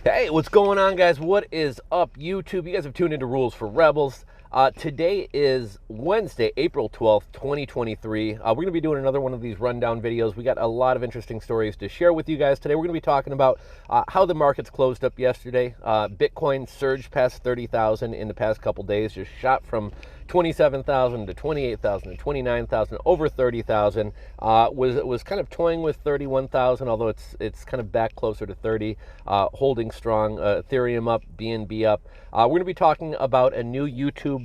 Hey, what's going on, guys? What is up, YouTube? You guys have tuned into Rules for Rebels. Today is Wednesday, April 12th, 2023. We're going to be doing another one of these rundown videos. We got a lot of interesting stories to share with you guys today. We're going to be talking about how the markets closed up yesterday. Bitcoin surged past 30,000 in the past couple days, just shot from 27,000 to 28,000 to 29,000, over 30,000. Was kind of toying with 31,000, although it's kind of back closer to 30, holding strong. Ethereum up, BNB up. We're going to be talking about a new YouTube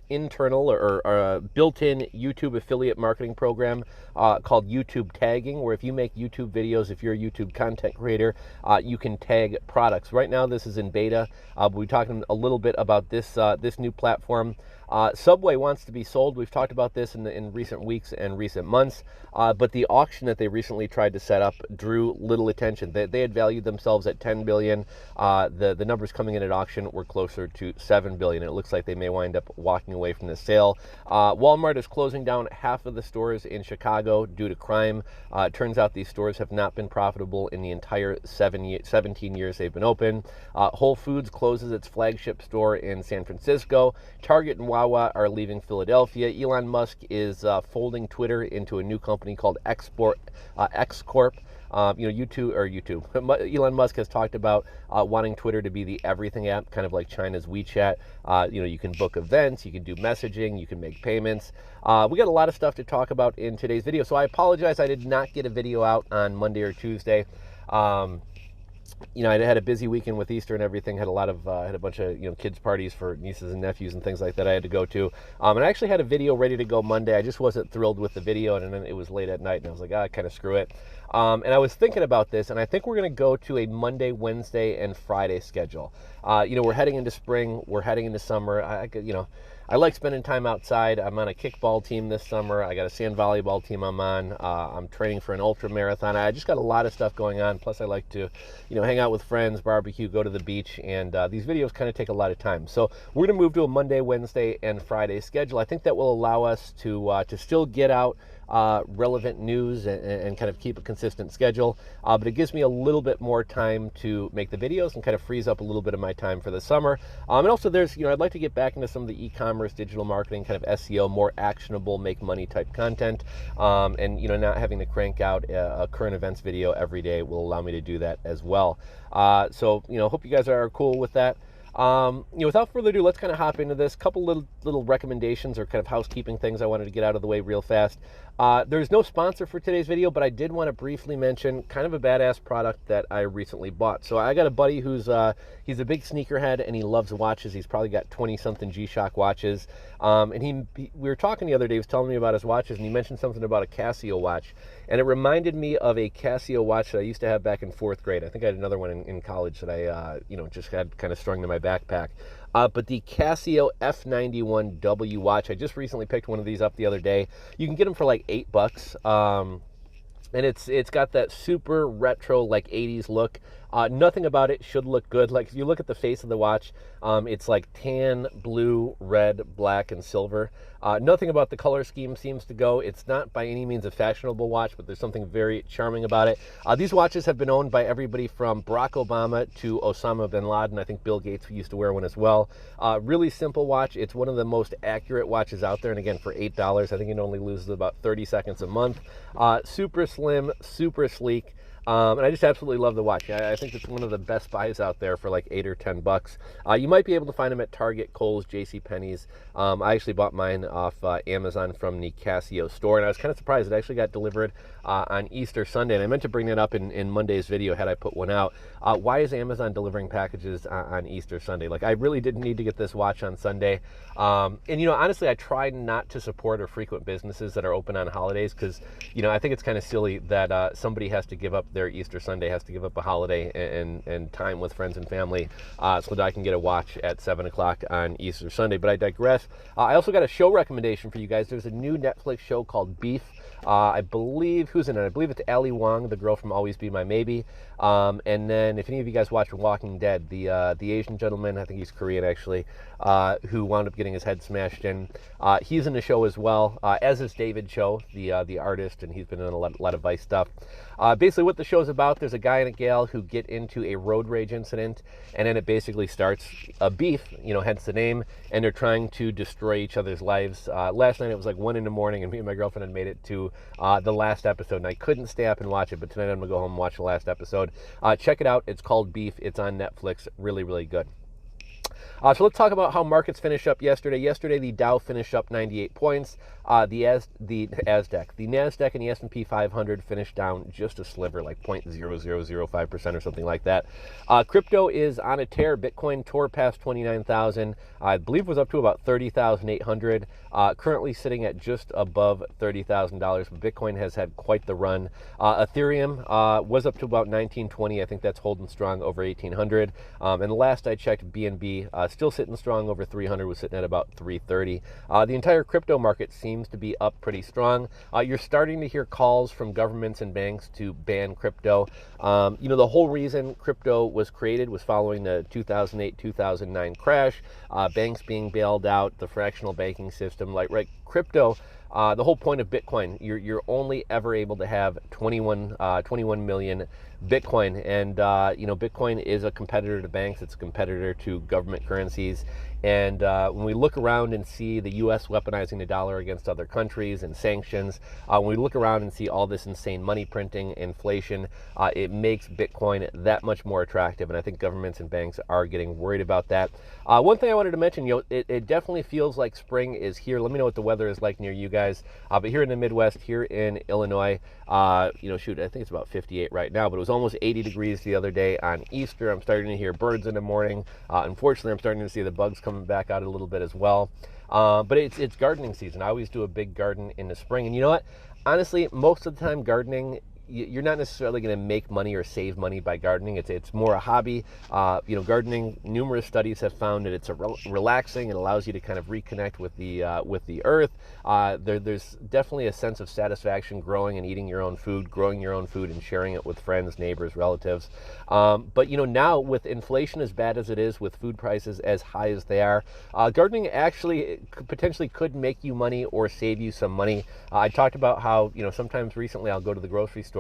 internal or built-in YouTube affiliate marketing program called YouTube Tagging, where if you make YouTube videos, if you're a YouTube content creator, you can tag products. Right now, this is in beta. We'll be talking a little bit about this new platform. Subway wants to be sold. We've talked about this in recent weeks and recent months, but the auction that they recently tried to set up drew little attention. They had valued themselves at $10 billion. The numbers coming in at auction were closer to $7 billion. It looks like they may wind up walking away from the sale. Walmart is closing down half of the stores in Chicago due to crime. It turns out these stores have not been profitable in the entire 17 years they've been open. Whole Foods closes its flagship store in San Francisco. Target and Wawa are leaving Philadelphia. Elon Musk is folding Twitter into a new company called X Corp. Elon Musk has talked about wanting Twitter to be the everything app, kind of like China's WeChat. You can book events, you can do messaging, you can make payments. We got a lot of stuff to talk about in today's video, so I apologize I did not get a video out on Monday or Tuesday. I had a busy weekend with Easter and everything. Had a bunch of kids parties for nieces and nephews and things like that I had to go to. And I actually had a video ready to go Monday. I just wasn't thrilled with the video, and then it was late at night, and I was like, kind of screw it. And I was thinking about this, and I think we're going to go to a Monday, Wednesday, and Friday schedule. We're heading into spring. We're heading into summer. I like spending time outside. I'm on a kickball team this summer. I got a sand volleyball team I'm on. I'm training for an ultra marathon. I just got a lot of stuff going on. Plus, I like to, hang out with friends, barbecue, go to the beach, and these videos kind of take a lot of time. So we're going to move to a Monday, Wednesday, and Friday schedule. I think that will allow us to still get out relevant news and kind of keep a consistent schedule, but it gives me a little bit more time to make the videos and kind of frees up a little bit of my time for the summer. And also there's, I'd like to get back into some of the e-commerce, digital marketing, kind of SEO, more actionable, make money type content. And not having to crank out a current events video every day will allow me to do that as well. So hope you guys are cool with that. Without further ado, let's kind of hop into this. Couple little recommendations or kind of housekeeping things I wanted to get out of the way real fast. There's no sponsor for today's video, but I did want to briefly mention kind of a badass product that I recently bought. So I got a buddy who's he's a big sneakerhead and he loves watches. He's probably got 20-something G-Shock watches. And we were talking the other day, he was telling me about his watches, and he mentioned something about a Casio watch. And it reminded me of a Casio watch that I used to have back in 4th grade. I think I had another one in college that I, just had kind of strung to my backpack. But the Casio F91W watch, I just recently picked one of these up the other day. You can get them for like $8. And it's got that super retro, like 80s look. Nothing about it should look good. Like if you look at the face of the watch, it's like tan, blue, red, black, and silver. Nothing about the color scheme seems to go. It's not by any means a fashionable watch, but there's something very charming about it. These watches have been owned by everybody from Barack Obama to Osama bin Laden. I think Bill Gates used to wear one as well. Really simple watch. It's one of the most accurate watches out there. And again, for $8, I think it only loses about 30 seconds a month. Super slim, super sleek. And I just absolutely love the watch. I think it's one of the best buys out there for like $8 or $10. You might be able to find them at Target, Kohl's, JCPenney's. I actually bought mine off Amazon from the Casio store, and I was kind of surprised. It actually got delivered on Easter Sunday, and I meant to bring that up in Monday's video had I put one out. Why is Amazon delivering packages on Easter Sunday? Like, I really didn't need to get this watch on Sunday. And honestly, I try not to support or frequent businesses that are open on holidays because, I think it's kind of silly that somebody has to give up their Easter Sunday, has to give up a holiday and time with friends and family so that I can get a watch at 7 o'clock on Easter Sunday. But I digress. I also got a show recommendation for you guys. There's a new Netflix show called Beef. I believe, who's in it? I believe it's Ali Wong, the girl from Always Be My Maybe. And then if any of you guys watch Walking Dead, the Asian gentleman, I think he's Korean actually, who wound up getting his head smashed in, he's in the show as well, as is David Cho, the artist, and he's been in a lot of Vice stuff. Basically what the show's about, there's a guy and a gal who get into a road rage incident, and then it basically starts a beef, hence the name, and they're trying to destroy each other's lives. Last night it was like 1 in the morning, and me and my girlfriend had made it to the last episode, and I couldn't stay up and watch it, but tonight I'm going to go home and watch the last episode. Check it out. It's called Beef. It's on Netflix. Really, really good. So let's talk about how markets finished up yesterday. Yesterday, the Dow finished up 98 points. The NASDAQ and the S&P 500 finished down just a sliver, like 0.0005% or something like that. Crypto is on a tear. Bitcoin tore past 29,000. I believe was up to about 30,800. Currently sitting at just above $30,000. Bitcoin has had quite the run. Ethereum was up to about 1920. I think that's holding strong over 1,800. And the last I checked, BNB still sitting strong over 300. Was sitting at about 330. The entire crypto market seems to be up pretty strong. You're starting to hear calls from governments and banks to ban crypto. The whole reason crypto was created was following the 2008-2009 crash, banks being bailed out, the fractional banking system, crypto. The whole point of Bitcoin, you're only ever able to have 21 million Bitcoin, and Bitcoin is a competitor to banks. It's a competitor to government currencies. And when we look around and see the U.S. weaponizing the dollar against other countries and sanctions, when we look around and see all this insane money printing, inflation, it makes Bitcoin that much more attractive. And I think governments and banks are getting worried about that. One thing I wanted to mention, it definitely feels like spring is here. Let me know what the weather is like near you guys. But here in the Midwest, here in Illinois, I think it's about 58 right now, but it was almost 80 degrees the other day on Easter. I'm starting to hear birds in the morning. Unfortunately, I'm starting to see the bugs coming back out a little bit as well. But it's gardening season. I always do a big garden in the spring. And you know what? Honestly, most of the time gardening, you're not necessarily going to make money or save money by gardening. It's more a hobby. Gardening, numerous studies have found that it's relaxing. It allows you to kind of reconnect with the earth. There's definitely a sense of satisfaction growing and eating your own food, growing your own food and sharing it with friends, neighbors, relatives. But now with inflation as bad as it is, with food prices as high as they are, gardening actually potentially could make you money or save you some money. I talked about how sometimes recently I'll go to the grocery store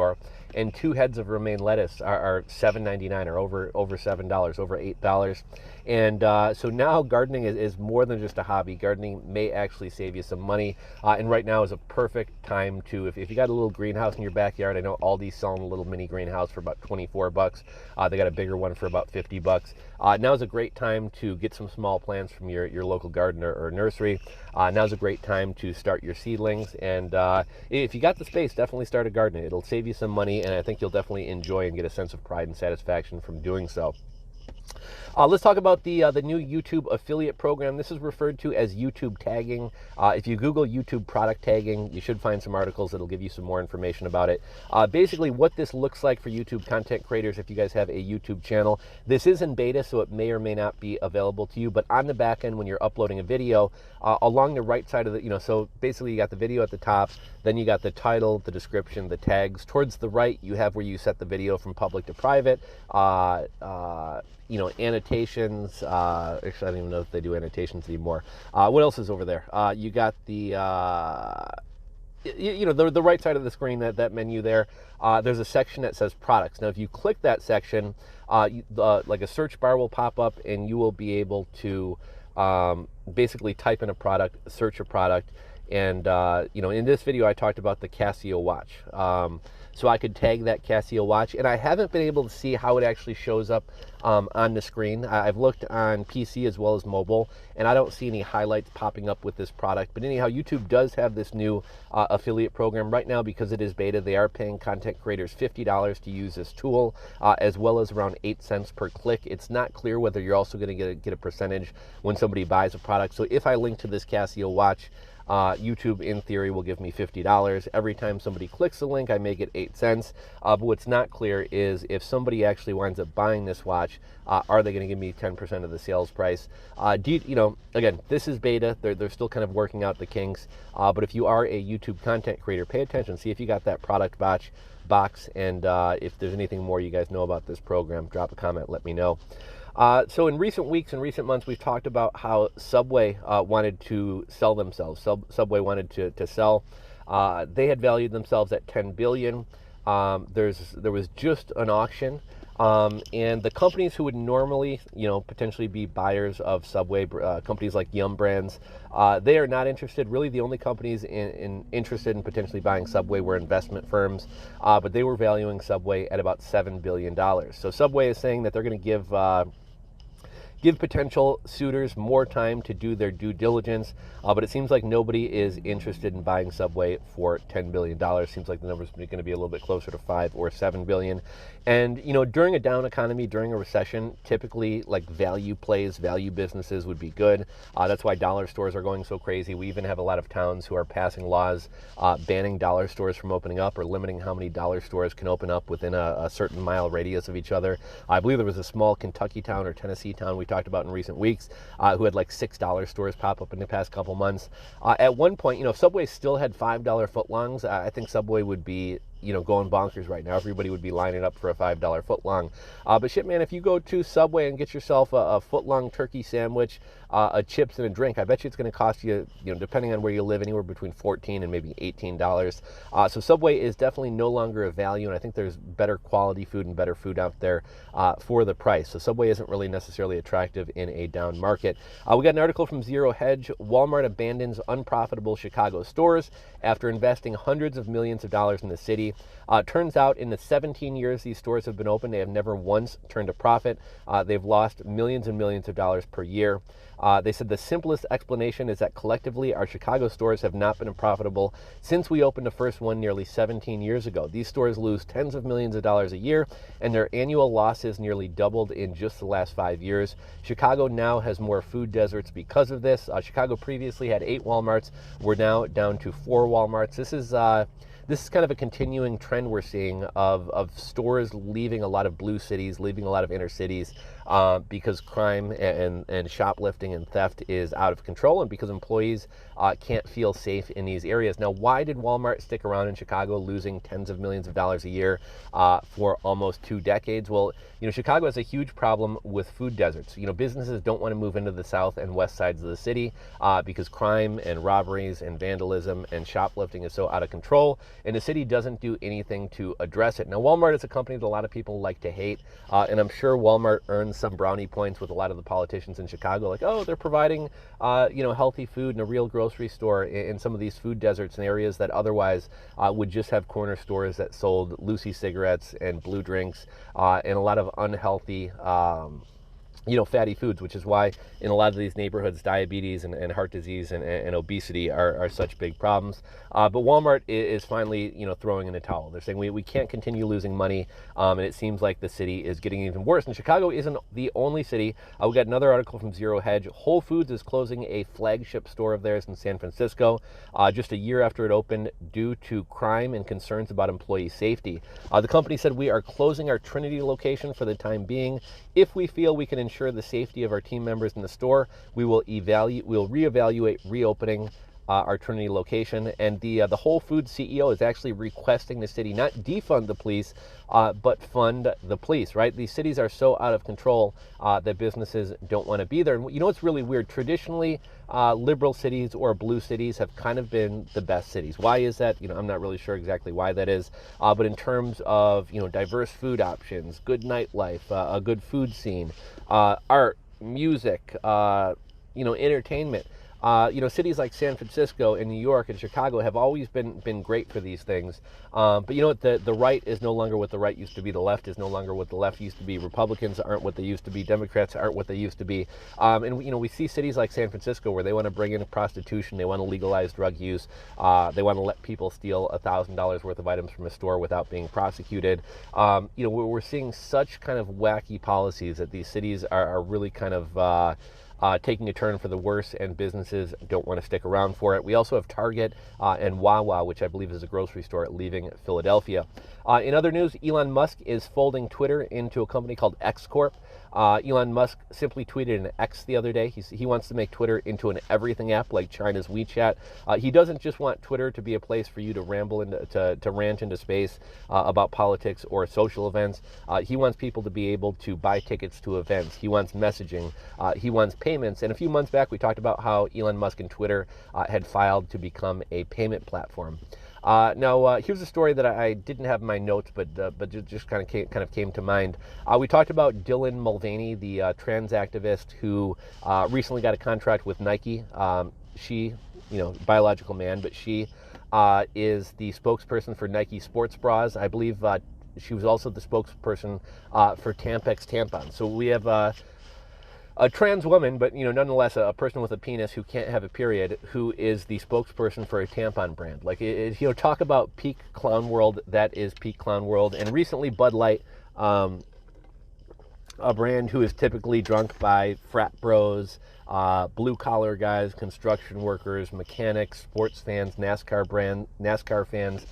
and 2 heads of romaine lettuce are $7.99 or over $7, over $8. And so now gardening is more than just a hobby. Gardening may actually save you some money. And right now is a perfect time to, if you got a little greenhouse in your backyard, I know Aldi's selling a little mini greenhouse for about 24 bucks. They got a bigger one for about 50 bucks. Now is a great time to get some small plants from your local gardener or nursery. Now's a great time to start your seedlings. And if you got the space, definitely start a garden. It'll save you some money, and I think you'll definitely enjoy and get a sense of pride and satisfaction from doing so. Let's talk about the new YouTube affiliate program. This is referred to as YouTube tagging. If you Google YouTube product tagging, you should find some articles that'll give you some more information about it. Basically, what this looks like for YouTube content creators, if you guys have a YouTube channel, this is in beta, so it may or may not be available to you. But on the back end, when you're uploading a video, along the right side of the, so basically you got the video at the top, then you got the title, the description, the tags. Towards the right, you have where you set the video from public to private. Annotations. Actually, I don't even know if they do annotations anymore. What else is over there? You got the the right side of the screen, that menu there. There's a section that says products. Now, if you click that section, like a search bar will pop up, and you will be able to basically type in a product, search a product. And in this video, I talked about the Casio watch. So I could tag that Casio watch, and I haven't been able to see how it actually shows up on the screen. I've looked on PC as well as mobile, and I don't see any highlights popping up with this product. But anyhow, YouTube does have this new affiliate program right now. Because it is beta, they are paying content creators $50 to use this tool, as well as around 8 cents per click. It's not clear whether you're also going to get a percentage when somebody buys a product. So if I link to this Casio watch, YouTube, in theory, will give me $50. Every time somebody clicks the link, I may get 8 cents. But what's not clear is if somebody actually winds up buying this watch, are they going to give me 10% of the sales price? Again, this is beta. They're still kind of working out the kinks. But if you are a YouTube content creator, pay attention. See if you got that product box. And if there's anything more you guys know about this program, drop a comment, let me know. So in recent weeks and recent months, we've talked about how Subway wanted to sell themselves. Subway wanted to sell. They had valued themselves at $10 billion. there was just an auction, and the companies who would normally, potentially be buyers of Subway, companies like Yum Brands, they are not interested. Really, the only companies interested in potentially buying Subway were investment firms, but they were valuing Subway at about $7 billion. So Subway is saying that they're going to give potential suitors more time to do their due diligence, but it seems like nobody is interested in buying Subway for $10 billion. Seems like the number's going to be a little bit closer to $5 or $7 billion. And, during a down economy, during a recession, typically like value plays, value businesses would be good. That's why dollar stores are going so crazy. We even have a lot of towns who are passing laws banning dollar stores from opening up or limiting how many dollar stores can open up within a certain mile radius of each other. I believe there was a small Kentucky town or Tennessee town we talked about in recent weeks who had like $6 stores pop up in the past couple months. At one point, if Subway still had $5 footlongs, I think Subway would be going bonkers right now. Everybody would be lining up for a $5 footlong. But shit, man, if you go to Subway and get yourself a footlong turkey sandwich, a chips and a drink, I bet you it's going to cost you, depending on where you live, anywhere between $14 and maybe $18. So Subway is definitely no longer a value, and I think there's better quality food and better food out there for the price. So Subway isn't really necessarily attractive in a down market. We got an article from Zero Hedge. Walmart abandons unprofitable Chicago stores after investing hundreds of millions of dollars in the city. Turns out in the 17 years these stores have been open, they have never once turned a profit. They've lost millions and millions of dollars per year. They said the simplest explanation is that collectively our Chicago stores have not been profitable since we opened the first one nearly 17 years ago. These stores lose tens of millions of dollars a year, and their annual losses nearly doubled in just the last 5 years. Chicago now has more food deserts because of this. Chicago previously had 8 Walmarts. We're now down to 4 Walmarts. This is kind of a continuing trend we're seeing of stores leaving a lot of blue cities, leaving a lot of inner cities because crime and shoplifting and theft is out of control, and because employees can't feel safe in these areas. Now, why did Walmart stick around in Chicago, losing tens of millions of dollars a year for almost 2 decades? Well, Chicago has a huge problem with food deserts. Businesses don't want to move into the south and west sides of the city because crime and robberies and vandalism and shoplifting is so out of control, and the city doesn't do anything to address it. Now, Walmart is a company that a lot of people like to hate, and I'm sure Walmart earns some brownie points with a lot of the politicians in Chicago, like, oh, they're providing, healthy food in a real grocery store in some of these food deserts and areas that otherwise would just have corner stores that sold Lucy cigarettes and blue drinks and a lot of unhealthy fatty foods, which is why in a lot of these neighborhoods, diabetes and heart disease and obesity are such big problems. But Walmart is finally, throwing in the towel. They're saying we can't continue losing money, and it seems like the city is getting even worse. And Chicago isn't the only city. We got another article from Zero Hedge. Whole Foods is closing a flagship store of theirs in San Francisco just a year after it opened due to crime and concerns about employee safety. The company said, we are closing our Trinity location for the time being. If we feel we can ensure the safety of our team members in the store, we'll reevaluate reopening our Trinity location. And the Whole Foods CEO is actually requesting the city not defund the police, but fund the police, right? These cities are so out of control that businesses don't want to be there. And it's really weird. Traditionally, liberal cities or blue cities have kind of been the best cities. Why is that? I'm not really sure exactly why that is. But in terms of, diverse food options, good nightlife, a good food scene, art, music, entertainment, cities like San Francisco and New York and Chicago have always been great for these things. But the right is no longer what the right used to be. The left is no longer what the left used to be. Republicans aren't what they used to be. Democrats aren't what they used to be. And we see cities like San Francisco where they want to bring in prostitution. They want to legalize drug use. They want to let people steal $1,000 worth of items from a store without being prosecuted. We're seeing such kind of wacky policies that these cities are really kind of taking a turn for the worse, and businesses don't want to stick around for it. We also have Target and Wawa, which I believe is a grocery store, leaving Philadelphia. In other news, Elon Musk is folding Twitter into a company called X Corp. Elon Musk simply tweeted an X the other day. He wants to make Twitter into an everything app like China's WeChat. He doesn't just want Twitter to be a place for you to ramble to rant into space about politics or social events. He wants people to be able to buy tickets to events. He wants messaging. He wants payments. And a few months back, we talked about how Elon Musk and Twitter had filed to become a payment platform. Now, here's a story that I didn't have in my notes, but just kind of came to mind. We talked about Dylan Mulvaney, the trans activist who recently got a contract with Nike. She, biological man, but she is the spokesperson for Nike sports bras. I believe she was also the spokesperson for Tampax tampons. So we have a trans woman, but nonetheless a person with a penis who can't have a period, who is the spokesperson for a tampon brand. Like, talk about peak clown world. That is peak clown world. And recently, Bud Light, a brand who is typically drunk by frat bros, blue collar guys, construction workers, mechanics, sports fans, NASCAR fans.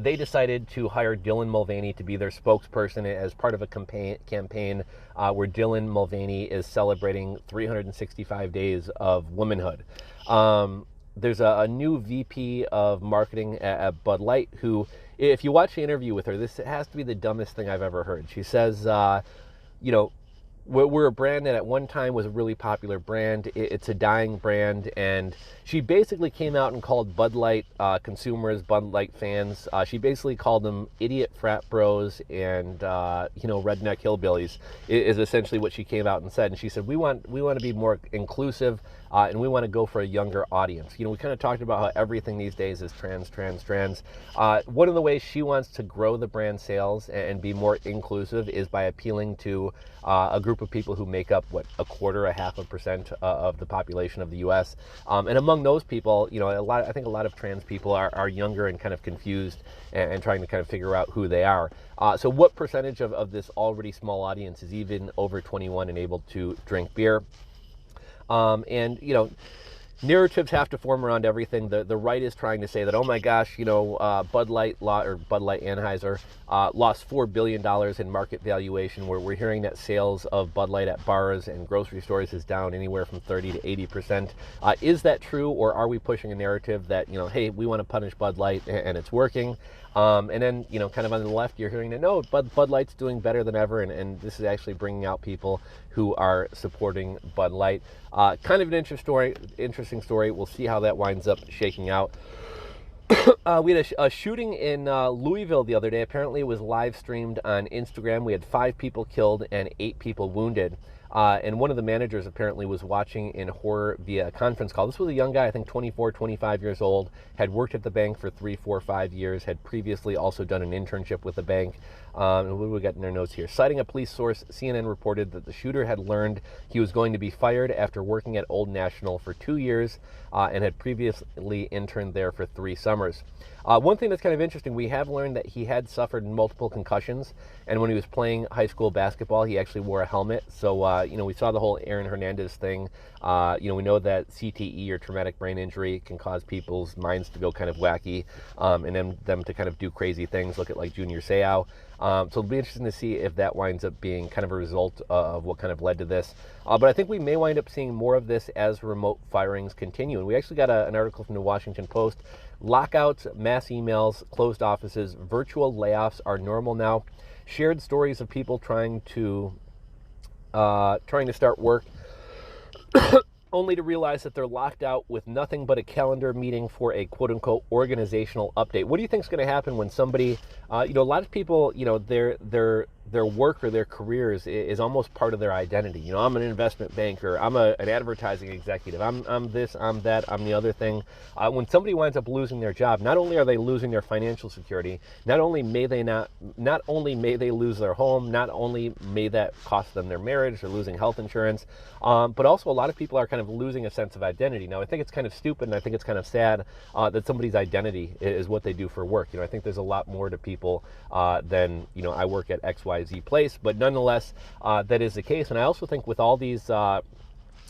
They decided to hire Dylan Mulvaney to be their spokesperson as part of a campaign where Dylan Mulvaney is celebrating 365 days of womanhood. There's a new VP of marketing at Bud Light who, if you watch the interview with her, this has to be the dumbest thing I've ever heard. She says, we're a brand that at one time was a really popular brand. It's a dying brand, and she basically came out and called Bud Light consumers, Bud Light fans. She basically called them idiot frat bros and redneck hillbillies. Is essentially what she came out and said. And she said we want to be more inclusive, and we want to go for a younger audience. We kind of talked about how everything these days is trans. One of the ways she wants to grow the brand sales and be more inclusive is by appealing to a group of people who make up, 0.25% of the population of the U.S. And among those people, I think a lot of trans people are younger and kind of confused and trying to kind of figure out who they are. So what percentage of this already small audience is even over 21 and able to drink beer? Narratives have to form around everything. The right is trying to say that, oh my gosh, Bud Light Anheuser lost $4 billion in market valuation. We're hearing that sales of Bud Light at bars and grocery stores is down anywhere from 30 to 80%. Is that true, or are we pushing a narrative that, hey, we want to punish Bud Light and it's working? And then, kind of on the left, you're hearing that, no, Bud Light's doing better than ever, and this is actually bringing out people who are supporting Bud Light. Kind of an interesting story. We'll see how that winds up shaking out. We had a shooting in Louisville the other day. Apparently it was live streamed on Instagram. We had 5 people killed and 8 people wounded. And one of the managers apparently was watching in horror via a conference call. This was a young guy, I think 24, 25 years old, had worked at the bank for 3, 4, 5 years, had previously also done an internship with the bank. And what do we got in their notes here? Citing a police source, CNN reported that the shooter had learned he was going to be fired after working at Old National for 2 years and had previously interned there for 3 summers. One thing that's kind of interesting, we have learned that he had suffered multiple concussions, and when he was playing high school basketball, he actually wore a helmet. So, we saw the whole Aaron Hernandez thing. We know that CTE, or traumatic brain injury, can cause people's minds to go kind of wacky, and then them to kind of do crazy things. Look at like Junior Seau. So it'll be interesting to see if that winds up being kind of a result of what kind of led to this. But I think we may wind up seeing more of this as remote firings continue. And we actually got an article from the Washington Post. Lockouts, mass emails, closed offices, virtual layoffs are normal now. Shared stories of people trying to start work only to realize that they're locked out with nothing but a calendar meeting for a quote-unquote organizational update. What do you think is going to happen when somebody, a lot of people, their work or their careers is almost part of their identity. I'm an investment banker. I'm an advertising executive. I'm this, I'm that, I'm the other thing. When somebody winds up losing their job, not only are they losing their financial security, not only may they lose their home, not only may that cost them their marriage or losing health insurance, but also a lot of people are kind of losing a sense of identity. Now, I think it's kind of stupid and I think it's kind of sad that somebody's identity is what they do for work. I think there's a lot more to people than, I work at XYZ place, but nonetheless, that is the case. And I also think with all these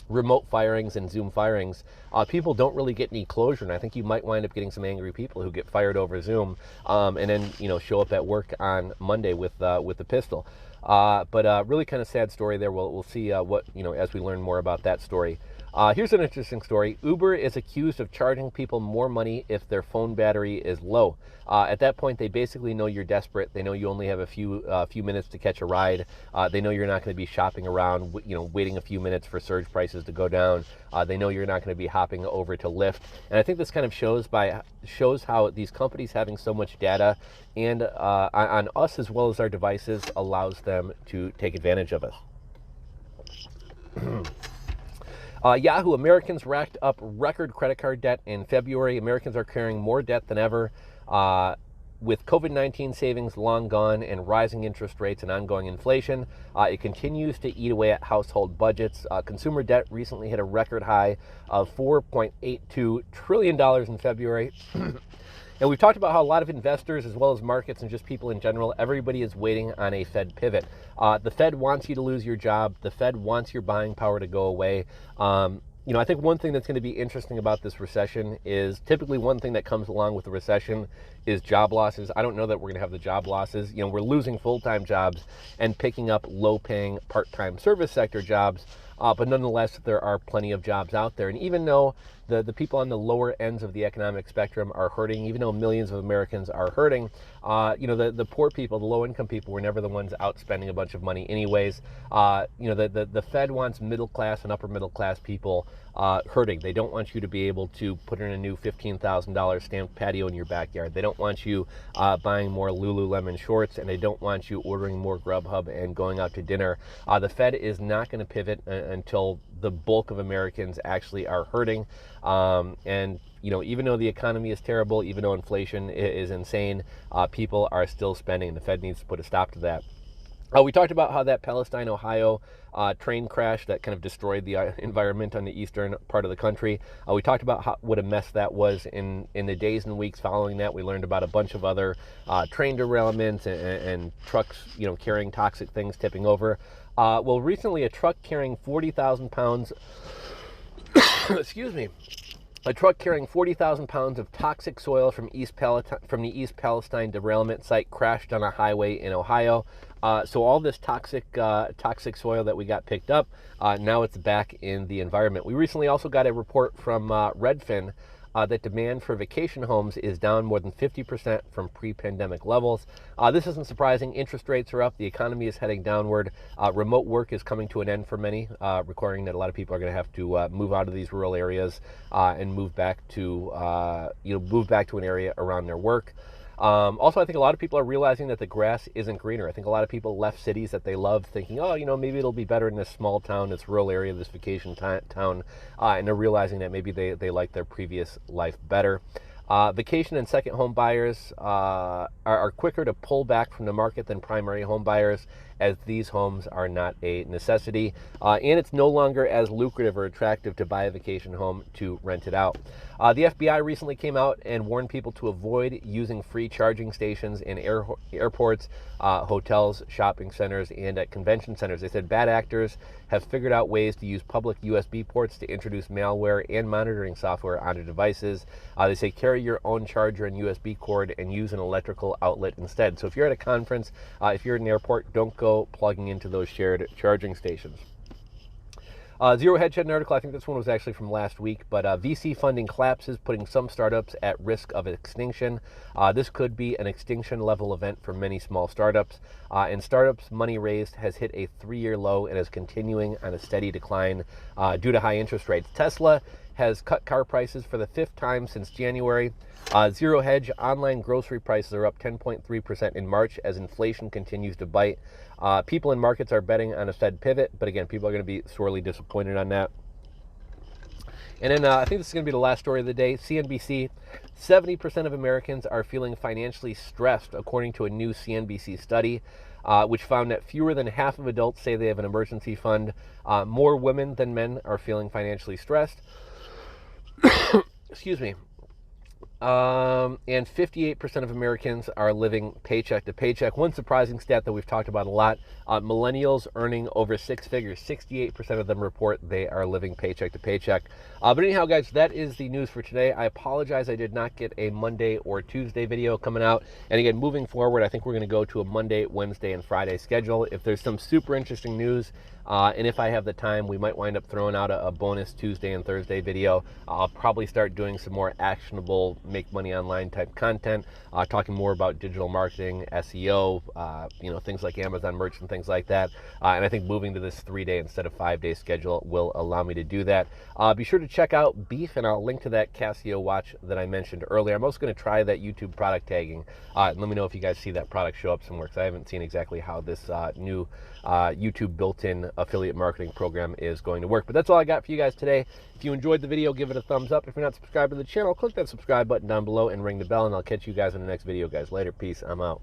remote firings and Zoom firings, people don't really get any closure. And I think you might wind up getting some angry people who get fired over Zoom, and then show up at work on Monday with a pistol. But really kind of sad story there. We'll see what as we learn more about that story. Here's an interesting story. Uber is accused of charging people more money if their phone battery is low. At that point, they basically know you're desperate. They know you only have a few minutes to catch a ride. They know you're not going to be shopping around, waiting a few minutes for surge prices to go down. They know you're not going to be hopping over to Lyft. And I think this kind of shows how these companies having so much data and on us as well as our devices allows them to take advantage of us. Yahoo! Americans racked up record credit card debt in February. Americans are carrying more debt than ever. With COVID-19 savings long gone and rising interest rates and ongoing inflation, it continues to eat away at household budgets. Consumer debt recently hit a record high of $4.82 trillion in February. And we've talked about how a lot of investors, as well as markets and just people in general, everybody is waiting on a Fed pivot. The Fed wants you to lose your job. The Fed wants your buying power to go away. I think one thing that's going to be interesting about this recession is typically one thing that comes along with the recession is job losses. I don't know that we're going to have the job losses. We're losing full-time jobs and picking up low-paying part-time service sector jobs. But nonetheless, there are plenty of jobs out there. And even though the people on the lower ends of the economic spectrum are hurting, even though millions of Americans are hurting, the poor people, the low-income people, were never the ones out spending a bunch of money anyways. The Fed wants middle-class and upper-middle-class people hurting. They don't want you to be able to put in a new $15,000 stamped patio in your backyard. They don't want you buying more Lululemon shorts, and they don't want you ordering more Grubhub and going out to dinner. The Fed is not going to pivot until the bulk of Americans actually are hurting. Even though the economy is terrible, even though inflation is insane, people are still spending, and the Fed needs to put a stop to that. We talked about how that Palestine, Ohio train crash that kind of destroyed the environment on the eastern part of the country. We talked about what a mess that was in the days and weeks following that. We learned about a bunch of other train derailments and trucks, carrying toxic things tipping over. Recently a truck carrying 40,000 pounds, excuse me, a truck carrying 40,000 pounds of toxic soil from the East Palestine derailment site crashed on a highway in Ohio. So all this toxic soil that we got picked up, now it's back in the environment. We recently also got a report from Redfin that demand for vacation homes is down more than 50% from pre-pandemic levels. This isn't surprising. Interest rates are up. The economy is heading downward. Remote work is coming to an end for many, requiring that a lot of people are going to have to move out of these rural areas and move back to an area around their work. Also, I think a lot of people are realizing that the grass isn't greener. I think a lot of people left cities that they love thinking, maybe it'll be better in this small town, this rural area, this vacation town, and they're realizing that maybe they like their previous life better. Vacation and second home buyers are quicker to pull back from the market than primary home buyers, as these homes are not a necessity, and it's no longer as lucrative or attractive to buy a vacation home to rent it out. The FBI recently came out and warned people to avoid using free charging stations in airports, hotels, shopping centers, and at convention centers. They said bad actors have figured out ways to use public USB ports to introduce malware and monitoring software onto devices. They say carry your own charger and USB cord and use an electrical outlet instead. So if you're at a conference, if you're at an airport, don't go plugging into those shared charging stations. Zero Hedge had an article, I think this one was actually from last week, but VC funding collapses, putting some startups at risk of extinction. This could be an extinction level event for many small startups. And startups' money raised has hit a 3-year low and is continuing on a steady decline due to high interest rates. Tesla has cut car prices for the 5th time since January. Zero Hedge online grocery prices are up 10.3% in March as inflation continues to bite. People in markets are betting on a Fed pivot, but again, people are going to be sorely disappointed on that. And then I think this is going to be the last story of the day. CNBC, 70% of Americans are feeling financially stressed, according to a new CNBC study, which found that fewer than half of adults say they have an emergency fund. More women than men are feeling financially stressed. Excuse me. And 58% of Americans are living paycheck to paycheck. One surprising stat that we've talked about a lot, millennials earning over six figures, 68% of them report they are living paycheck to paycheck. But anyhow, guys, that is the news for today. I apologize I did not get a Monday or Tuesday video coming out. And again, moving forward, I think we're going to go to a Monday, Wednesday, and Friday schedule. If there's some super interesting news, and if I have the time, we might wind up throwing out a bonus Tuesday and Thursday video. I'll probably start doing some more actionable, make money online type content, talking more about digital marketing, SEO, things like Amazon merch and things like that. And I think moving to this 3-day instead of 5-day schedule will allow me to do that. Be sure to check out Beef, and I'll link to that Casio watch that I mentioned earlier. I'm also going to try that YouTube product tagging, and let me know if you guys see that product show up somewhere, because I haven't seen exactly how this new YouTube built-in affiliate marketing program is going to work. But that's all I got for you guys today. If you enjoyed the video, give it a thumbs up. If you're not subscribed to the channel, click that subscribe button down below and ring the bell, and I'll catch you guys in the next video, guys. Later. Peace. I'm out.